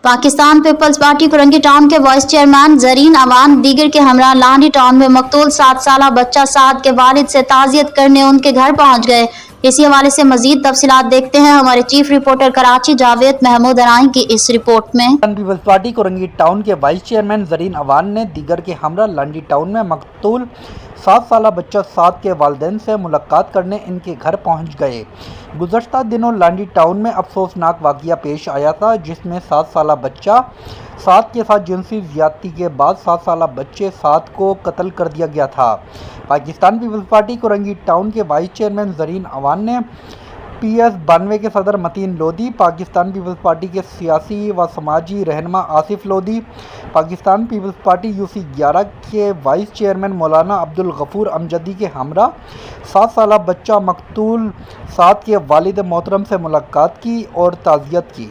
Pakistan Peoples Party Korangi town के vice chairman Zareen Awan दीगर के हमरा लांडी टाउन में मकतूल 7 साला बच्चा साद के वालिद से ताज़ियत करने उनके घर पहुंच गए। इसी हवाले से मजीद तफसीलात देखते हैं हमारे चीफ रिपोर्टर कराची जावेद महमूद अराई की इस रिपोर्ट में। पीपल्स पार्टी कुरंगी टाउन के वाइस चेयरमैन जरीन अवान ने दीगर के हमरा लांडी टाउन में मकतूल 7 साला बच्चा साद के वालिदैन से मुलाकात करने इनके घर पहुंच गए। गुज़श्ता दिनों लांडी टाउन में अफसोसनाक वाक़या पेश आया था, जिसमें 7 साला बच्चा साद के साथ जिनसी ज़्यादती के बाद 7 साला बच्चे साद को कत्ल कर दिया गया था। Pakistan Peoples Party Korangi town के वाइस चेयरमैन जरीन अवान ने PS92 के सदर मतीन लोधी, पाकिस्तान पीपल्स पार्टी के सियासी व समाजी रहनुमा Asif Lodhi, Pakistan Peoples Party UC11 के वाइस चेयरमैन मौलाना अब्दुल गफूर अमजदी के हमरा 7 साला बच्चा मकतूल साद के वालिद मोहतरम से मुलाकात की और ताज़ियत की।